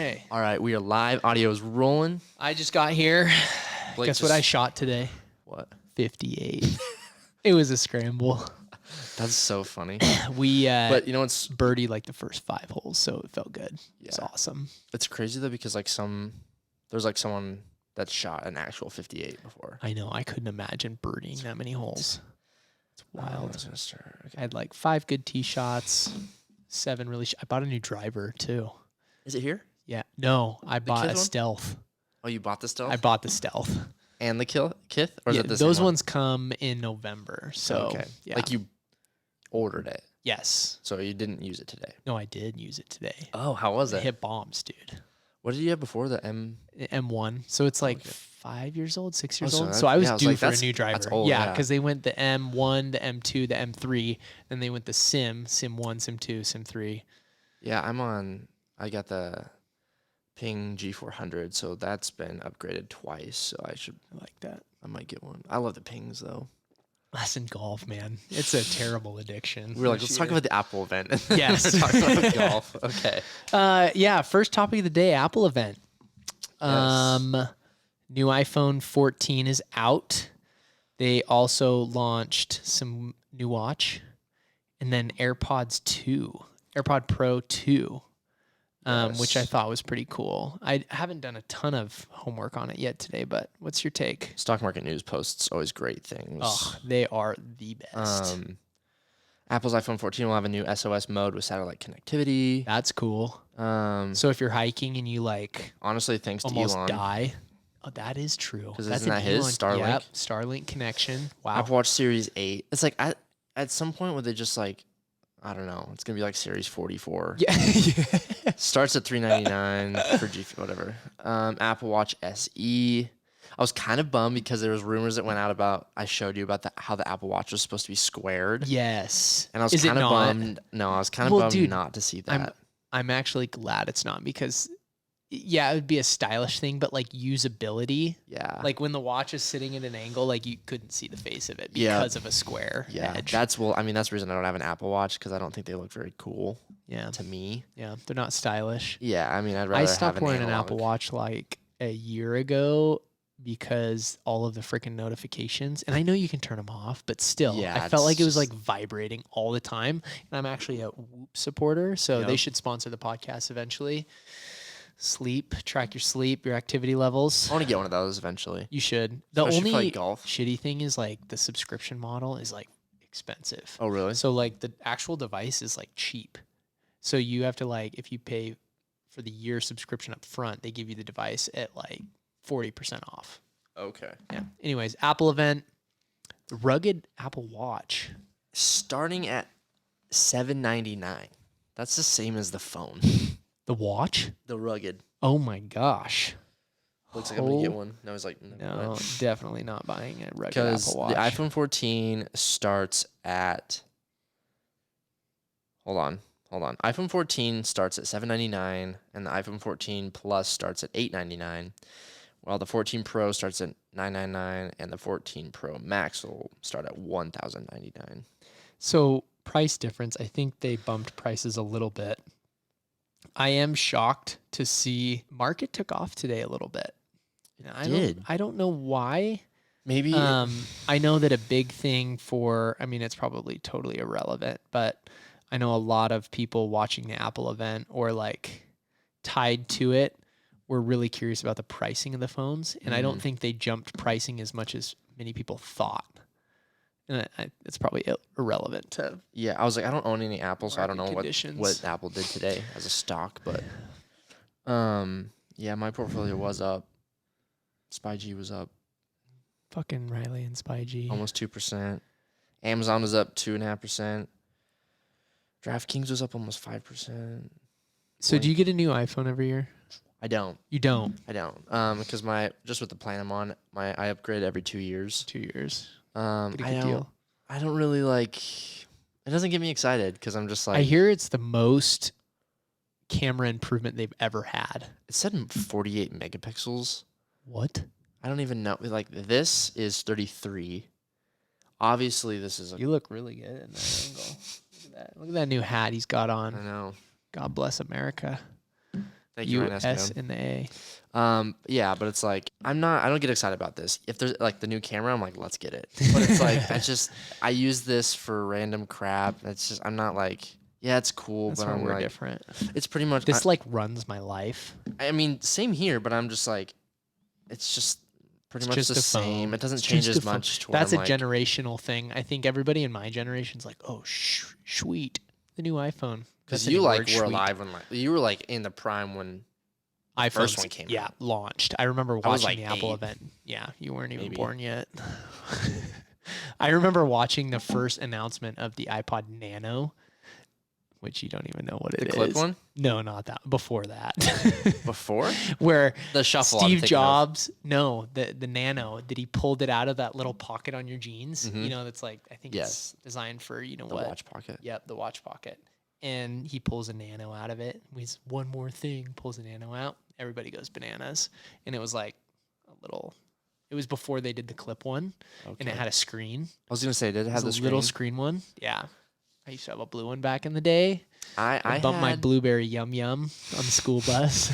Okay. All right, we are live. Audio is rolling. I just got here. Blake Guess what I shot today? What? 58. It was a scramble. That's so funny. But you know what's birdie like the first 5 holes, so it felt good. Yeah. It's awesome. It's crazy though because there's like someone that shot an actual 58 before. I know. I couldn't imagine birdieing that many holes. It's wild. I was gonna okay. I had like 5 good tee shots, 7 really. I bought a new driver too. Is it here? Yeah. No, I bought a Kith one? Stealth. Oh, you bought the Stealth? I bought the Stealth. And the Kith? Or is Yeah, it the same those one? ones come in November. So, okay. yeah. Like you ordered it. Yes. So you didn't use it today. No, I did use it today. Oh, how was I it? hit bombs, dude. What did you have before the M? M1. So it's like okay. 5 years old, 6 years so old. that- So I was yeah, I was due like, for a that's- new driver. that's old, yeah, yeah. because they went the M1, the M2, the M3. Then they went the Sim 1, Sim 2, Sim 3. Yeah, I got the Ping G400, so that's been upgraded twice. So I like that. I might get one. I love the Pings though. That's in golf, man. It's a terrible addiction. We were like, let's talk about the Apple event. Yes. Talk about golf. Okay. Yeah, first topic of the day, Apple event. Yes. New iPhone 14 is out. They also launched some new watch, and then AirPod Pro 2, which I Yes. thought was pretty cool. I haven't done a ton of homework on it yet today, but what's your take? Stock market news posts always great things. Oh, they are the best. Apple's iPhone 14 will have a new SOS mode with satellite connectivity. That's cool. Um, So if you're hiking and you honestly, thanks to almost Elon. die. Oh, that is true. 'Cause That's isn't an that his? Elon- Starlink? Yep, Starlink connection. Wow. Apple Watch Series 8. It's like at some point would they just like, I don't know. It's gonna be like Series 44. Yeah. Starts at $399 for G whatever. Apple Watch SE. I was kind of bummed because there was rumors that went out about I showed you about how the Apple Watch was supposed to be squared. Yes. And I was Is it kind of not? bummed. No, I was kind of Well, bummed dude, not to see that. I'm actually glad it's not because, yeah, it would be a stylish thing, but like usability, Yeah. like when the watch is sitting at an angle, like you couldn't see the face of it Yeah. because of a square Yeah. edge. That's the reason I don't have an Apple Watch because I don't think they look very cool Yeah. to me. Yeah. They're not stylish. Yeah. I mean, I'd rather I have stopped an wearing an analog. Apple Watch like a year ago because all of the freaking notifications, and I know you can turn them off, but still, Yeah, I felt like it's it was just- like vibrating all the time. And I'm actually a Whoop supporter, so they Yep. should sponsor the podcast eventually. Sleep, track your sleep, your activity levels. I want to get one of those eventually. You should. The Especially for, only like, golf. shitty thing is like the subscription model is like expensive. Oh, really? So like the actual device is like cheap. So you have to like, if you pay for the year subscription up front, they give you the device at like 40% off. Okay. Yeah. Anyways, Apple event, the rugged Apple Watch. Starting at $799. That's the same as the phone. The watch? The rugged. Oh my gosh. Looks like I'm gonna get one. No, it's like No, definitely not buying a rugged because Apple Watch. the iPhone 14 starts at. Hold on. iPhone 14 starts at $799, and the iPhone 14 Plus starts at $899, while the 14 Pro starts at $999, and the 14 Pro Max will start at $1,099. So price difference, I think they bumped prices a little bit. I am shocked to see market took off today a little bit. I don't know why. Maybe. I know that a big thing it's probably totally irrelevant, but I know a lot of people watching the Apple event or like tied to it were really curious about the pricing of the phones. And I don't think they jumped pricing as much as many people thought. And it's probably irrelevant to. Yeah, I was like, I don't own any Apple, so I don't know Market what conditions. Apple did today as a stock, but yeah, my portfolio was up. SpyG was up Fucking Riley and SpyG. almost 2%. Amazon was up 2.5%. DraftKings was up almost 5%. So do you get a new iPhone every year? I don't. You don't. Because just with the plan I'm on, I upgrade every 2 years. 2 years. I Pretty good deal. don't really like. It doesn't get me excited because I'm just like. I hear it's the most camera improvement they've ever had. It said 48 megapixels. What? I don't even know. Like this is 33. Obviously, this is. You look really good in that angle. Look at that. Look at that new hat he's got I on. know. God bless America. Thank you, Ryan U.S. Eskimo. and the A. Yeah, but it's like I don't get excited about this. If there's like the new camera, I'm like, let's get it. But it's like I use this for random crap. It's just I'm not like, yeah, it's cool, That's but where I'm we're like, different. it's pretty much. This like runs my life. I mean, same here, but I'm just like, it's just pretty much Just the a same. phone. It doesn't It's change just as a phone. much to where That's I'm a like, generational thing. I think everybody in my generation's like, oh, sweet, the new iPhone. because That's the you new like word, were sweet. alive when like you were like in the prime when iPhones, first one came yeah, out. launched. I remember I was watching like the Apple 8, event. Yeah, you weren't even maybe. born yet. I remember watching the first announcement of the iPod Nano, which you don't even know what it is. The clip one? No, not that. Before that. Before? Where The shuffle. I'm Steve thinking of. Jobs, no, the Nano, that he pulled it out of that little pocket on your jeans. Mhm. You know, that's like, I think Yes. it's designed for, you know The what? watch pocket. Yep, the watch pocket. And he pulls a Nano out of it. He's one more thing, pulls a Nano out. Everybody goes bananas. And it was like a little, it was before they did the clip one. Okay. And it had a screen. I was gonna say, did it It have was the a little screen? screen one. Yeah. I used to have a blue one back in the day. I bumped my blueberry yum yum on the school bus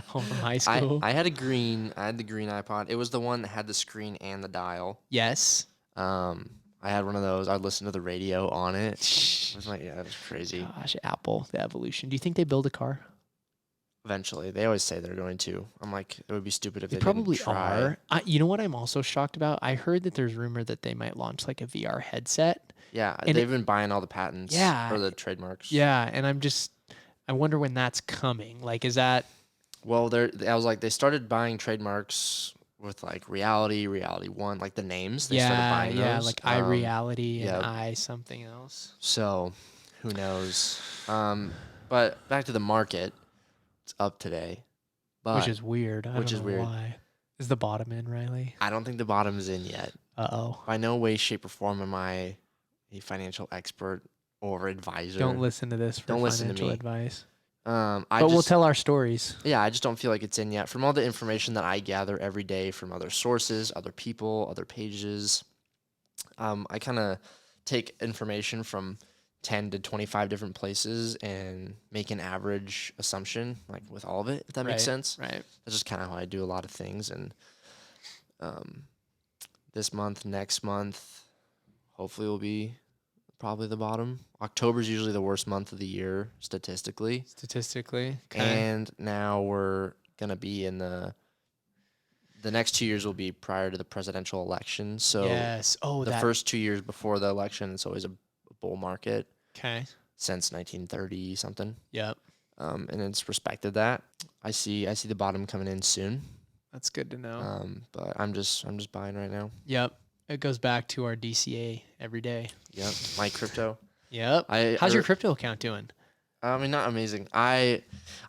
home from high school. I had a green. I had the green iPod. It was the one that had the screen and the dial. Yes. I had one of those. I'd listen to the radio on it. It was like, yeah, it was crazy. Gosh, Apple, the evolution. Do you think they build a car? Eventually, they always say they're going to. I'm like, it would be stupid if They they probably didn't try. are. You know what I'm also shocked about? I heard that there's rumor that they might launch like a VR headset. Yeah, And they've been buying all the patents. Yeah. Or the trademarks. Yeah, and I wonder when that's coming. Like, is that? Well, I was like, they started buying trademarks with like Reality 1, like the names. They started buying those. Like iReality yeah. and I something else. So, who knows? But back to the market, it's up today. But Which is weird. I which don't is know weird. why. Is the bottom in, Riley? I don't think the bottom is in yet. Uh-oh. By no way, shape, or form am I a financial expert or advisor. Don't listen to this for Don't listen to financial me. advice. We'll tell our stories. Yeah, I just don't feel like it's in yet. From all the information that I gather every day from other sources, other people, other pages, I kind of take information from 10 to 25 different places and make an average assumption, like with all of it, if that makes sense. Right. That's just kind of how I do a lot of things. And this month, next month, hopefully will be probably the bottom. October's usually the worst month of the year statistically. Okay. And now we're going to be in the next 2 years will be prior to the presidential election. So yes. Oh, the first 2 years before the election, it's always a bull market. Okay. Since 1930 something. Yep. And it's respected that. I see the bottom coming in soon. That's good to know. But I'm just buying right now. Yep. It goes back to our DCA every day. Yep. My crypto. Yep. How's your crypto account doing? I mean, not amazing. I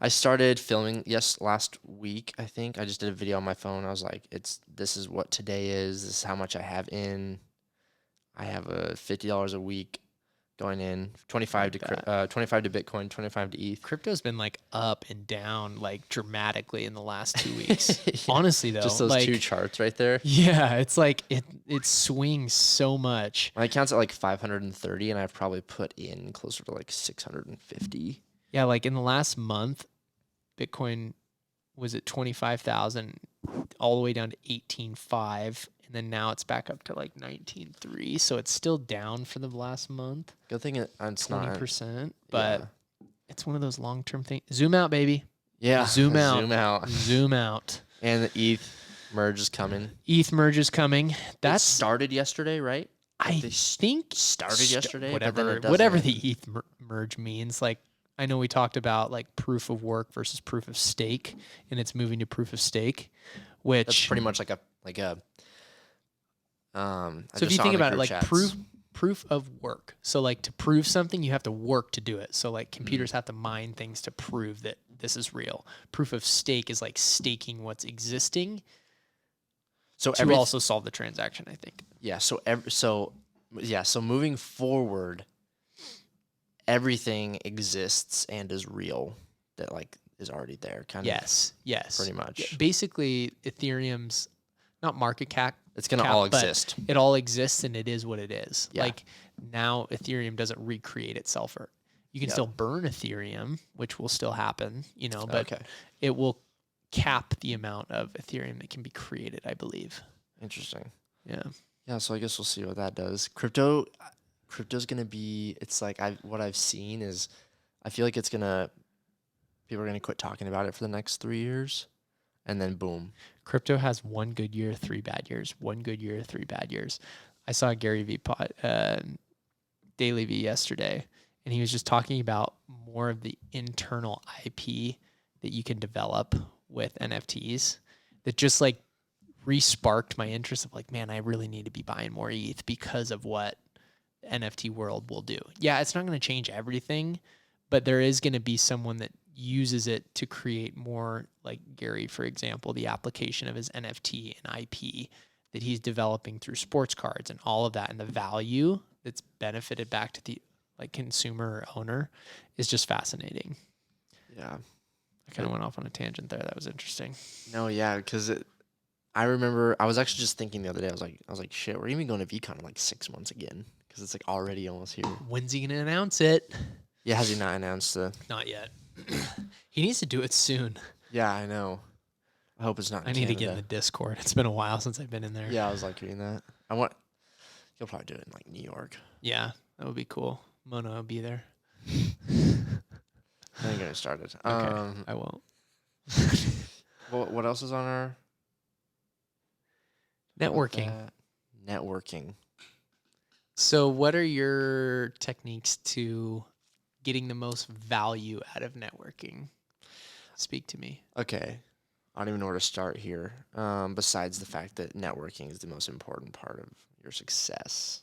started filming last week, I think. I just did a video on my phone. I was like, this is what today is. This is how much I have in. I have $50 a week going in, 25 to Bitcoin, 25 to ETH. Crypto's been like up and down like dramatically in the last 2 weeks. Yeah. Honestly though, just those like, 2 charts right there. Yeah, it's like it swings so much. My account's at like 530 and I've probably put in closer to like 650. Yeah, like in the last month, Bitcoin was at 25,000 all the way down to 18.5. And then now it's back up to like 19.3. So it's still down for the last month. Good thing it's 20%. But it's one of those long-term things. Zoom out, baby. Yeah. Zoom out. Zoom out. Zoom out. And the ETH merge is coming. ETH merge is coming. That started yesterday, right? I think started yesterday. Whatever the ETH merge means. Like, I know we talked about like proof of work versus proof of stake, and it's moving to proof of stake, which that's pretty much like a so if you think about it, like proof of work. So like to prove something, you have to work to do it. So like computers have to mine things to prove that this is real. Proof of stake is like staking what's existing. So to also solve the transaction, I think. Yeah. So moving forward, everything exists and is real that like is already there. Kind of. Yes. Pretty much. Basically, Ethereum's not market cap. It's going to all exist. It all exists and it is what it is. Yeah. Like now Ethereum doesn't recreate itself. Or You can Yep. still burn Ethereum, which will still happen, but Okay. it will cap the amount of Ethereum that can be created, I believe. Interesting. Yeah. Yeah, so I guess we'll see what that does. Crypto's gonna be. It's like what I've seen is, I feel like people are gonna quit talking about it for the next 3 years, and then boom. Crypto has 1 good year, 3 bad years. 1 good year, 3 bad years. I saw Gary V Daily V yesterday, and he was just talking about more of the internal IP that you can develop with NFTs that just like re-sparked my interest of like, man, I really need to be buying more ETH because of what NFT world will do. Yeah, it's not going to change everything, but there is going to be someone that uses it to create more, like Gary, for example, the application of his NFT and IP that he's developing through sports cards and all of that, and the value that's benefited back to the like consumer or owner is just fascinating. Yeah. I kind of went off on a tangent there. That was interesting. No, yeah, because I remember I was actually just thinking the other day. I was like, shit, we're even going to VCon in like 6 months again because it's like already almost here. When's he gonna announce it? Yeah, has he not announced the? Not yet. He needs to do it soon. Yeah, I know. I hope it's not in I need to Canada. get in the Discord. It's been a while since I've been in there. Yeah, I was like reading that. He'll probably do it in like New York. Yeah, that would be cool. Mona will be there. I ain't gonna start it. Okay, I won't. What else is on our Networking. Networking. So, what are your techniques to getting the most value out of networking? Speak to me. Okay. I don't even know where to start here. Besides the fact that networking is the most important part of your success,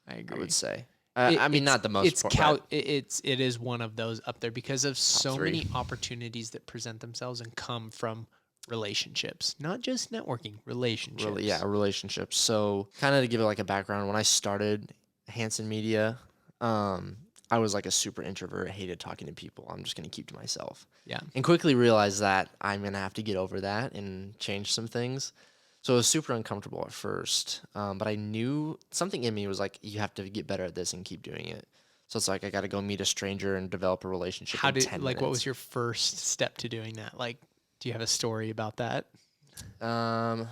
I agree. I would say. I mean, not the most. It is one of those up there because of so three. many opportunities that present themselves and come from relationships, not just networking, relationships. Relationships. So, kind of to give it like a background, when I started Hanson Media, I was like a super introvert. I hated talking to people. I'm just gonna keep to myself. Yeah. And quickly realized that I'm gonna have to get over that and change some things. So it was super uncomfortable at first, but I knew something in me was like, you have to get better at this and keep doing it. So it's like I got to go meet a stranger and develop a relationship. How in did 10 like what minutes. was your first step to doing that? Like, do you have a story about that? So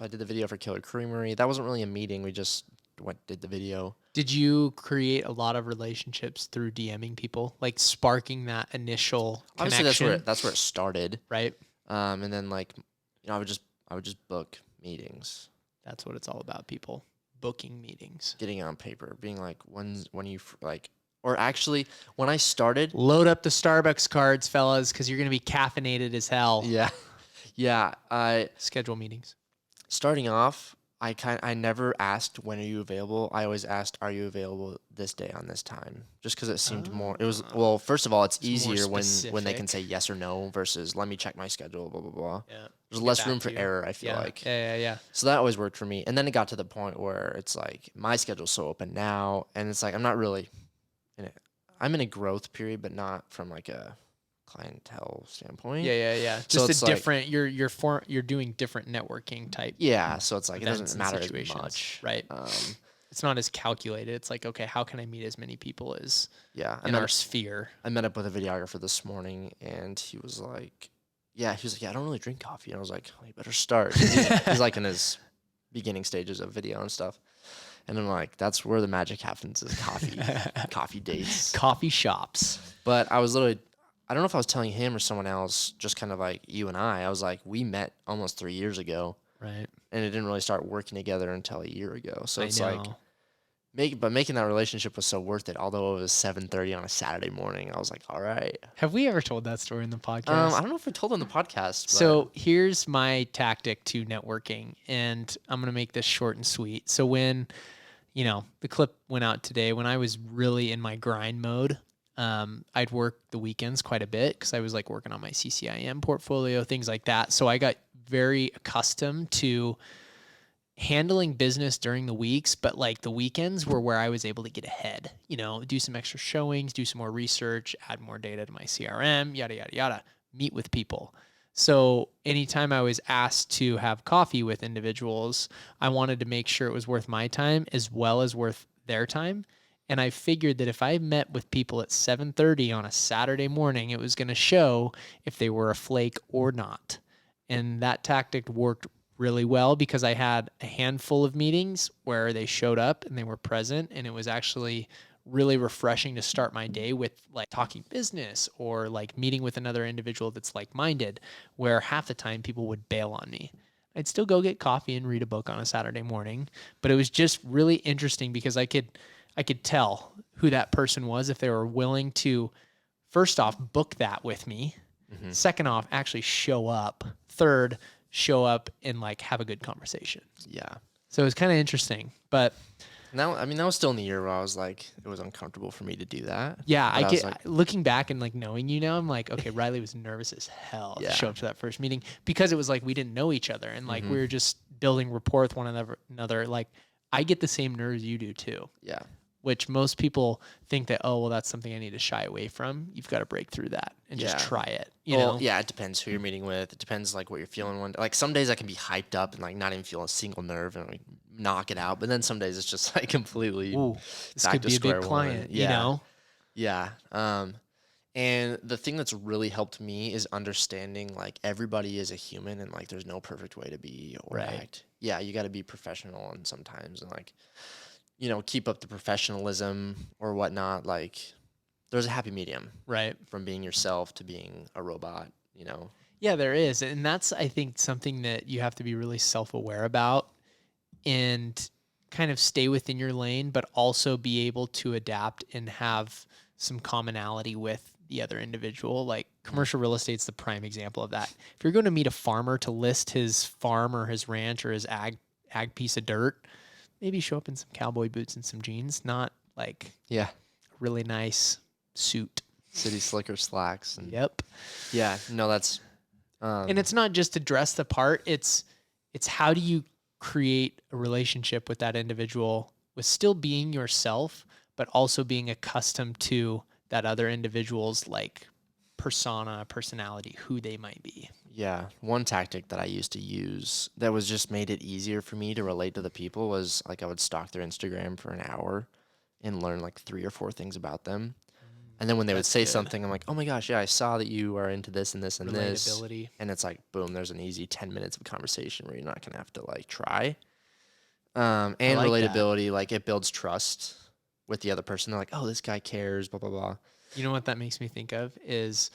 I did the video for Killer Creamery. That wasn't really a meeting. We just did the video. Did you create a lot of relationships through DMing people, like sparking that initial connection? Obviously, that's where it started, right? And then like, I would just book meetings. That's what it's all about, people. Booking meetings. Getting it on paper, being like, when you like, or actually, when I started, load up the Starbucks cards, fellas, because you're gonna be caffeinated as hell. Yeah. Schedule meetings. Starting off, I never asked when are you available. I always asked, are you available this day on this time? Just because it seemed more. It was first of all, it's easier when they can say yes or no versus let me check my schedule. Blah blah blah. Yeah. There's less room for error. I feel like. Yeah. So that always worked for me. And then it got to the point where it's like my schedule's so open now, and it's like I'm not really in it. I'm in a growth period, but not from like a clientele standpoint. Yeah. So Just it's a different. You're doing different networking type. Yeah. So it's like it doesn't events and matter as situations, much, right? It's not as calculated. It's like, okay, how can I meet as many people as in our sphere? I met up with a videographer this morning, and he was like, yeah, I don't really drink coffee. And I was like, well, you better start. He's like in his beginning stages of video and stuff. And I'm like, that's where the magic happens is coffee dates. Coffee shops. But I was literally, I don't know if I was telling him or someone else, just kind of like you and I was like, we met almost 3 years ago. Right. And it didn't really start working together until a year ago. So it's I like, know. making that relationship was so worth it. Although it was 7:30 on a Saturday morning, I was like, all right. Have we ever told that story in the podcast? I don't know if we told on the podcast. But So here's my tactic to networking, and I'm going to make this short and sweet. So when, the clip went out today, when I was really in my grind mode, I'd work the weekends quite a bit because I was like working on my CCIM portfolio, things like that. So I got very accustomed to handling business during the weeks, but like the weekends were where I was able to get ahead, do some extra showings, do some more research, add more data to my CRM, yada, yada, yada, meet with people. So anytime I was asked to have coffee with individuals, I wanted to make sure it was worth my time as well as worth their time. And I figured that if I met with people at 7:30 on a Saturday morning, it was going to show if they were a flake or not. And that tactic worked really well because I had a handful of meetings where they showed up and they were present, and it was actually really refreshing to start my day with like talking business or like meeting with another individual that's like-minded, where half the time people would bail on me. I'd still go get coffee and read a book on a Saturday morning, but it was just really interesting because I could tell who that person was if they were willing to, first off, book that with me. Mm-hmm. Second off, actually show up. Third, show up and like have a good conversation. Yeah. So it was kind of interesting, but Now, I mean, that was still in the year where I was like, it was uncomfortable for me to do that. yeah, But I was get like, looking back and like knowing you now, I'm like, okay, Riley was nervous as hell Yeah. to show up to that first meeting because it was like we didn't know each other and like we were just building rapport with one another. Like I get the same nerves you do too. yeah. Which most people think that, oh, well, that's something I need to shy away from. You've got to break through that and just Yeah. try it. You know? Yeah, it depends who you're meeting with. It depends like what you're feeling one day. Like some days I can be hyped up and like not even feel a single nerve and like knock it out. But then some days it's just like completely Ooh, this back could to be a square big one. client, you Yeah. know? Yeah. And the thing that's really helped me is understanding like everybody is a human and like there's no perfect way to be or Right. act. Yeah, you got to be professional and sometimes and like keep up the professionalism or whatnot. Like there's a happy medium Right. from being yourself to being a robot. Yeah, there is. And that's, I think, something that you have to be really self aware about and kind of stay within your lane, but also be able to adapt and have some commonality with the other individual. Like commercial real estate's the prime example of that. If you're going to meet a farmer to list his farm or his ranch or his ag piece of dirt, maybe show up in some cowboy boots and some jeans, not like Yeah. a really nice suit. City slicker slacks. And Yep. yeah, no, that's, And it's not just to dress the part. It's how do you create a relationship with that individual with still being yourself, but also being accustomed to that other individual's like persona, personality, who they might be. yeah. One tactic that I used to use that was just made it easier for me to relate to the people was like I would stalk their Instagram for an hour and learn like 3 or 4 things about them. And then when they would That's say good. something, I'm like, oh my gosh, yeah, I saw that you are into this and this and this. Relatability. And it's like, boom, there's an easy 10 minutes of conversation where you're not going to have to like try. And like that. relatability, like it builds trust with the other person. They're like, oh, this guy cares, blah, blah, blah. You know what that makes me think of is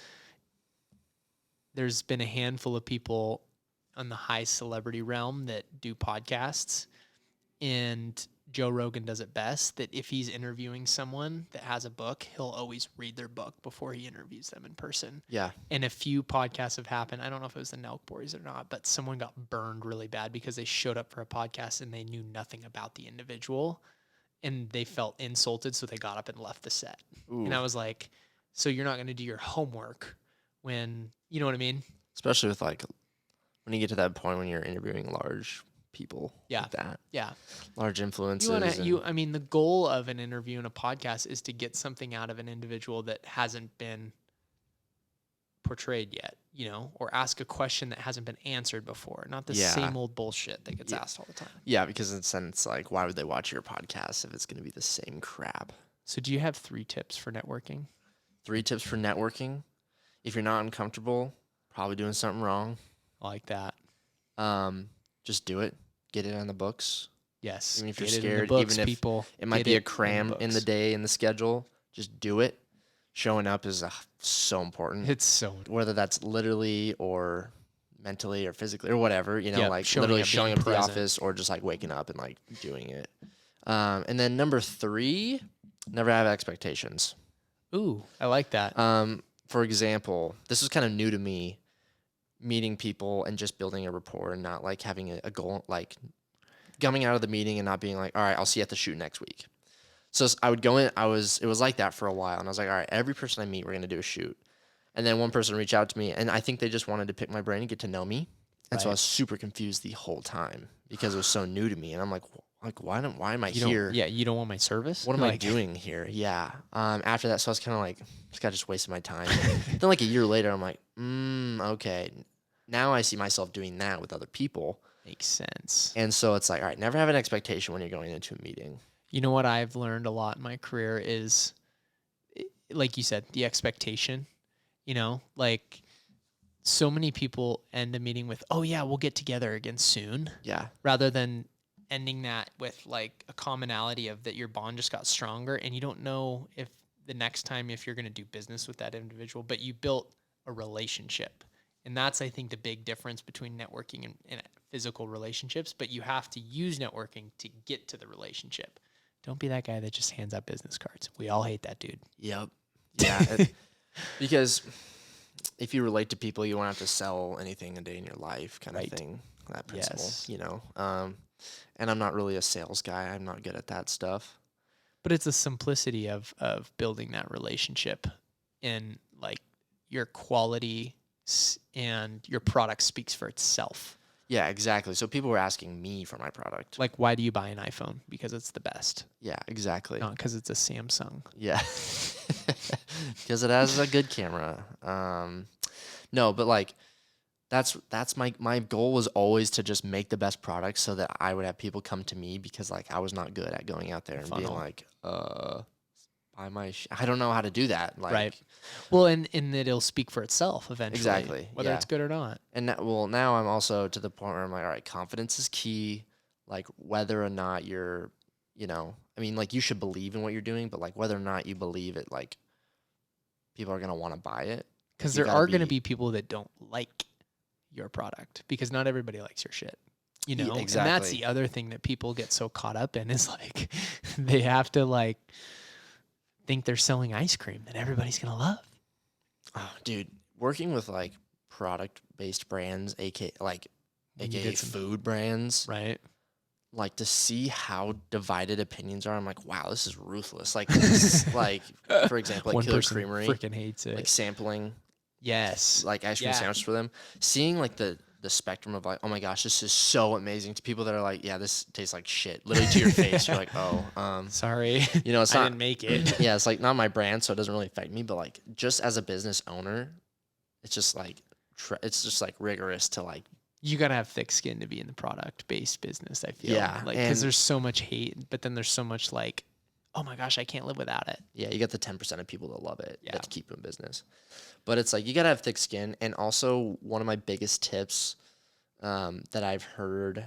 there's been a handful of people on the high celebrity realm that do podcasts, and Joe Rogan does it best, that if he's interviewing someone that has a book, he'll always read their book before he interviews them in person. Yeah. And a few podcasts have happened. I don't know if it was the Nelk Boys or not, but someone got burned really bad because they showed up for a podcast and they knew nothing about the individual and they felt insulted. So they got up and left the set. Ooh. And I was like, so you're not going to do your homework when, you know what I mean? Especially with like when you get to that point when you're interviewing large people Yeah. like that. Yeah. Large influences. I mean, the goal of an interview and a podcast is to get something out of an individual that hasn't been portrayed yet, or ask a question that hasn't been answered before, not the same old bullshit that gets asked all the time. Yeah, because it's like, why would they watch your podcast if it's going to be the same crap? So do you have 3 tips for networking? 3 tips for networking. If you're not uncomfortable, probably doing something wrong. I like that. Just do it. Get it on the books. Yes. Even if you're get it in the scared, books, even if people, it might get be a it cram in the books. day in the schedule, just do it. Showing up is so important. It's so Whether that's literally or mentally or physically or whatever, Yep, like showing literally up, showing being up at the present. office or just like waking up and like doing it. And then number 3, never have expectations. Ooh, I like that. For example, this was kind of new to me, meeting people and just building a rapport and not like having a goal, like coming out of the meeting and not being like, all right, I'll see you at the shoot next week. So I would go in, it was like that for a while. And I was like, all right, every person I meet, we're going to do a shoot. And then one person reached out to me and I think they just wanted to pick my brain and get to know me. And so I Right. was super confused the whole time because it was so new to me. And I'm like why am I You here? you don't want my service? What am I Like, doing here? Yeah. After that, so I was kind of like, this guy just wasted my time. Then like a year later, I'm like, okay. Now I see myself doing that with other people. Makes sense. And so it's like, all right, never have an expectation when you're going into a meeting. You know what I've learned a lot in my career is, like you said, the expectation. Like so many people end a meeting with, "Oh yeah, we'll get together again soon," Yeah. rather than ending that with like a commonality of that your bond just got stronger, and you don't know if the next time if you're going to do business with that individual, but you built a relationship. And that's, I think, the big difference between networking and physical relationships. But you have to use networking to get to the relationship. Don't be that guy that just hands out business cards. We all hate that dude. Yep. Yeah. Because if you relate to people, you won't have to sell anything a day in your life, kind of Right. thing. That principle, Yes. And I'm not really a sales guy. I'm not good at that stuff. But it's a simplicity of building that relationship, and like your quality and your product speaks for itself. Yeah, exactly. So people were asking me for my product. Like, why do you buy an iPhone? Because it's the best, Yeah, exactly. not because it's a Samsung. Yeah, because it has a good camera. No, but like that's my goal was always to just make the best product so that I would have people come to me because like I was not good at going out there and being Funnel. like, buy my I don't know how to do that. Like, Right. Well, and it'll speak for itself eventually. Exactly, Whether yeah. it's good or not. And now I'm also to the point where I'm like, all right, confidence is key. Like whether or not you're, I mean, like you should believe in what you're doing, but like whether or not you believe it, like people are gonna want to buy it. Because You there gotta are going to be people that don't like your product, because not everybody likes your shit. Yeah, And that's exactly. the other thing that people get so caught up in is like they have to like think they're selling ice cream that everybody's going to love. Oh, dude, working with like product-based brands, When you aka did some- food brands, Right. like to see how divided opinions are. I'm like, wow, this is ruthless. Like, like for example, like One Killer person Creamery, freaking hates it. like sampling Yes. like ice cream Yeah. sandwich for them, seeing like the spectrum of like, oh my gosh, this is so amazing, to people that are like, yeah, this tastes like shit, literally to your face. You're like, oh, Sorry. it's I not, didn't make it. yeah, it's like not my brand, so it doesn't really affect me. But like, just as a business owner, it's just like, it's just like rigorous to like, You got to have thick skin to be in the product based business, I feel. Yeah, Like, because and- there's so much hate, but then there's so much like, oh my gosh, I can't live without it. yeah, you got the 10% of people that love it, Yeah. that keep you in business. But it's like you gotta have thick skin. And also, one of my biggest tips that I've heard,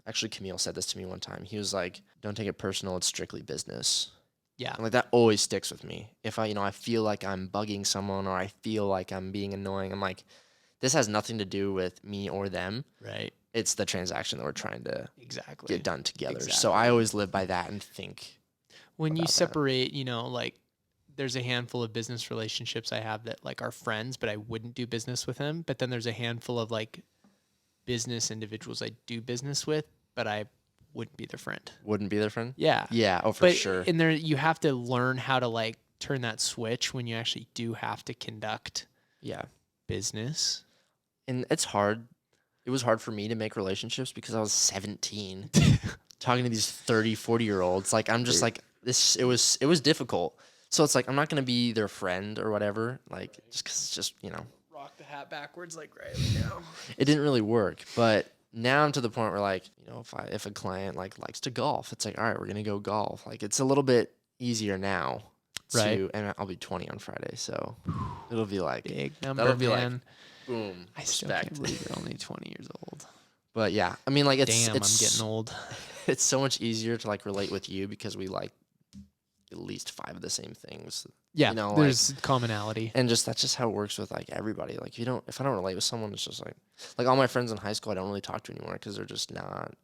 actually Camille said this to me one time. He was like, don't take it personal, it's strictly business. Yeah. And like that always sticks with me. If I feel like I'm bugging someone, or I feel like I'm being annoying, I'm like, this has nothing to do with me or them. Right. It's the transaction that we're trying to Exactly. get done together. So Exactly. I always live by that and think. When you about that. separate, like there's a handful of business relationships I have that like are friends, but I wouldn't do business with them. But then there's a handful of like business individuals I do business with, but I wouldn't be their friend. Wouldn't be their friend? Yeah. Yeah, oh, for sure. And there, you have to learn how to like turn that switch when you actually do have to conduct Yeah. business. And it's hard. It was hard for me to make relationships because I was 17 talking to these 30, 40-year-olds. Like, I'm just like, it was difficult. So it's like, I'm not going to be their friend or whatever. Like, just because it's just, Rock the hat backwards like right now. it didn't really work. But now I'm to the point where like, if a client like likes to golf, it's like, all right, we're going to go golf. Like, it's a little bit easier now. Right. And I'll be 20 on Friday. So it'll be like, Big number, that'll be man. like, boom, I still respect. can't believe you're only 20 years old. But yeah, I mean, like, it's Damn, I'm getting old. It's so much easier to like relate with you because we like at least 5 of the same things. Yeah, like- there's commonality. And that's just how it works with like everybody. Like, if I don't relate with someone, it's just like all my friends in high school I don't really talk to anymore because they're just not.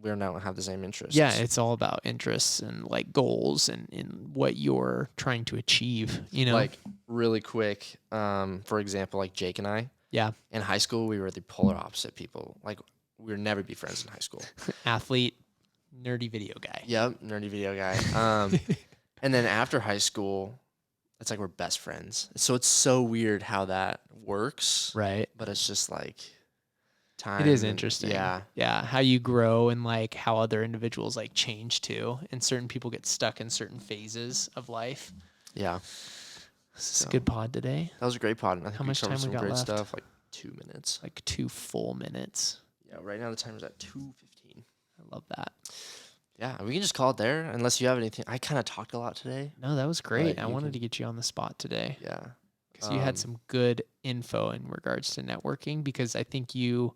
We don't have the same interests. Yeah, it's all about interests and like goals and what you're trying to achieve. Like really quick. For example, like Jake and I. Yeah. In high school, we were the polar opposite people. Like, we would never be friends in high school. Athlete, nerdy video guy. Yep, nerdy video guy. And then after high school, it's like we're best friends. So it's so weird how that works. Right. But it's just like time. It is and- interesting. Yeah. Yeah. How you grow and like how other individuals like change too. And certain people get stuck in certain phases of life. Yeah. This is a So- good pod today. That was a great pod. And I think How much covered time we some got great left? stuff. Like 2 minutes. Like 2 full minutes. Yeah. Right now the timer's at 2:15. I love that. Yeah, we can just call it there unless you have anything. I kind of talked a lot today. No, that was great. But I you wanted can- to get you on the spot today Yeah. because you had some good info in regards to networking, because I think you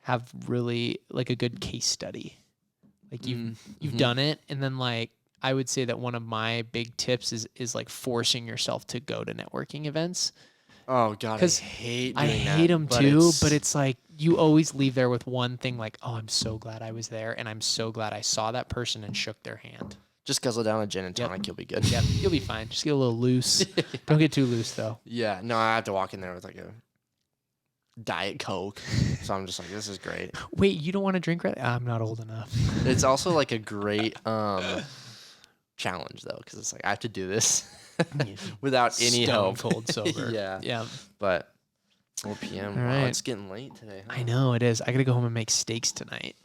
have really like a good case study. Like you've done it, and then like I would say that one of my big tips is like forcing yourself to go to networking events. Oh God, I 'Cause hate I doing hate that. them too, but it's like you always leave there with one thing like, oh, I'm so glad I was there, and I'm so glad I saw that person and shook their hand. just guzzle down a gin and Yep. tonic, you'll be good. Yep, you'll be fine. Just get a little loose. Don't get too loose though. Yeah, no, I have to walk in there with like a Diet Coke. So I'm just like, this is great. Wait, you don't want to drink right? I'm not old enough. It's also like a great challenge though, because it's like I have to do this without any Stone help. cold sober. Yeah. Yeah. But 4 p.m. All Wow, right. it's getting late today. Huh? I know it is. I gotta go home and make steaks tonight.